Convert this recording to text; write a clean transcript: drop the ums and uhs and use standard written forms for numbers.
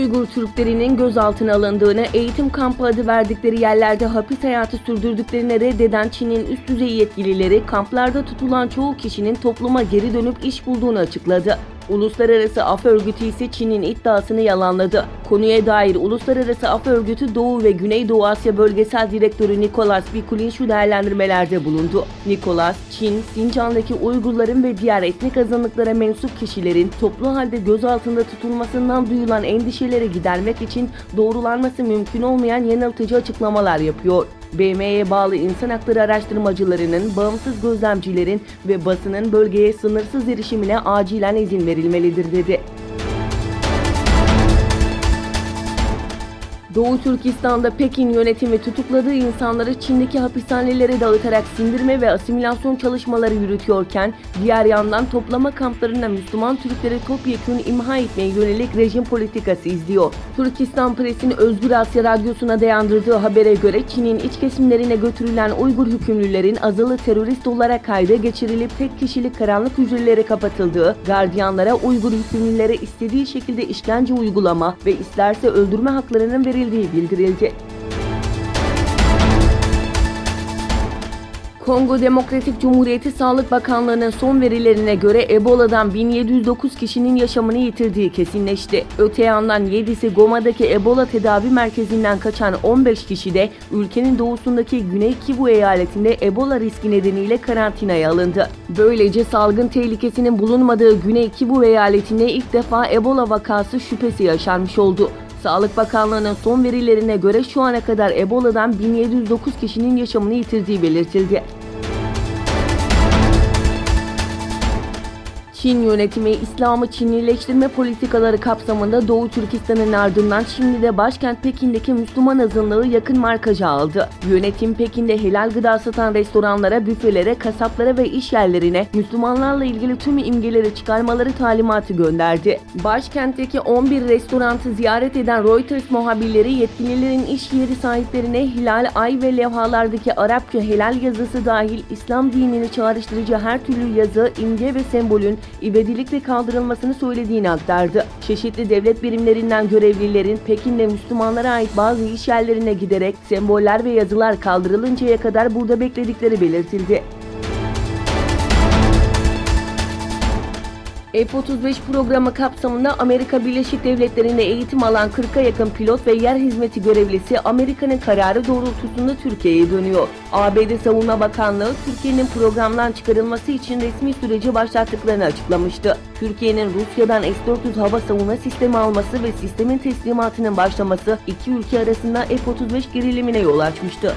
Uygur Türklerinin gözaltına alındığını, eğitim kampı adı verdikleri yerlerde hapis hayatı sürdürdüklerini reddeden Çin'in üst düzey yetkilileri, kamplarda tutulan çoğu kişinin topluma geri dönüp iş bulduğunu açıkladı. Uluslararası Af Örgütü ise Çin'in iddiasını yalanladı. Konuya dair Uluslararası Af Örgütü Doğu ve Güneydoğu Asya Bölgesel Direktörü Nicholas Bikulin şu değerlendirmelerde bulundu. Nicholas, Çin, Sincan'daki Uygurların ve diğer etnik azınlıklara mensup kişilerin toplu halde gözaltında tutulmasından duyulan endişeleri gidermek için doğrulanması mümkün olmayan yanıltıcı açıklamalar yapıyor. BM'ye bağlı insan hakları araştırmacılarının, bağımsız gözlemcilerin ve basının bölgeye sınırsız erişimine acilen izin verilmelidir dedi. Doğu Türkistan'da Pekin yönetimi tutukladığı insanları Çin'deki hapishanelere dağıtarak sindirme ve asimilasyon çalışmaları yürütüyorken, diğer yandan toplama kamplarına Müslüman Türkleri topyekün imha etmeye yönelik rejim politikası izliyor. Türkistan Press'in Özgür Asya Radyosu'na dayandırdığı habere göre Çin'in iç kesimlerine götürülen Uygur hükümlülerin azılı terörist olarak kayda geçirilip tek kişilik karanlık hücrelere kapatıldığı, gardiyanlara Uygur hükümlülere istediği şekilde işkence uygulama ve isterse öldürme haklarının verildiği bildirildi. Kongo Demokratik Cumhuriyeti Sağlık Bakanlığı'nın son verilerine göre Ebola'dan 1709 kişinin yaşamını yitirdiği kesinleşti. Öte yandan 7'si Goma'daki Ebola tedavi merkezinden kaçan 15 kişi de ülkenin doğusundaki Güney Kivu eyaletinde Ebola riski nedeniyle karantinaya alındı. Böylece salgın tehlikesinin bulunmadığı Güney Kivu eyaletinde ilk defa Ebola vakası şüphesi yaşanmış oldu. Sağlık Bakanlığı'nın son verilerine göre şu ana kadar Ebola'dan 1709 kişinin yaşamını yitirdiği belirtildi. Çin yönetimi, İslam'ı Çinlileştirme politikaları kapsamında Doğu Türkistan'ın ardından şimdi de başkent Pekin'deki Müslüman azınlığı yakın markaja aldı. Yönetim Pekin'de helal gıda satan restoranlara, büfelere, kasaplara ve iş yerlerine Müslümanlarla ilgili tüm imgeleri çıkarmaları talimatı gönderdi. Başkentteki 11 restoranı ziyaret eden Reuters muhabirleri yetkililerin iş yeri sahiplerine hilal, ay ve levhalardaki Arapça helal yazısı dahil İslam dinini çağrıştırıcı her türlü yazı, imge ve sembolün ivedilikle kaldırılmasını söylediğini aktardı. Çeşitli devlet birimlerinden görevlilerin Pekin'de Müslümanlara ait bazı iş yerlerine giderek semboller ve yazılar kaldırılıncaya kadar burada bekledikleri belirtildi. F-35 programı kapsamında Amerika Birleşik Devletleri'nde eğitim alan 40'a yakın pilot ve yer hizmeti görevlisi Amerika'nın kararı doğrultusunda Türkiye'ye dönüyor. ABD Savunma Bakanlığı, Türkiye'nin programdan çıkarılması için resmi süreci başlattıklarını açıklamıştı. Türkiye'nin Rusya'dan S-400 hava savunma sistemi alması ve sistemin teslimatının başlaması iki ülke arasında F-35 gerilimine yol açmıştı.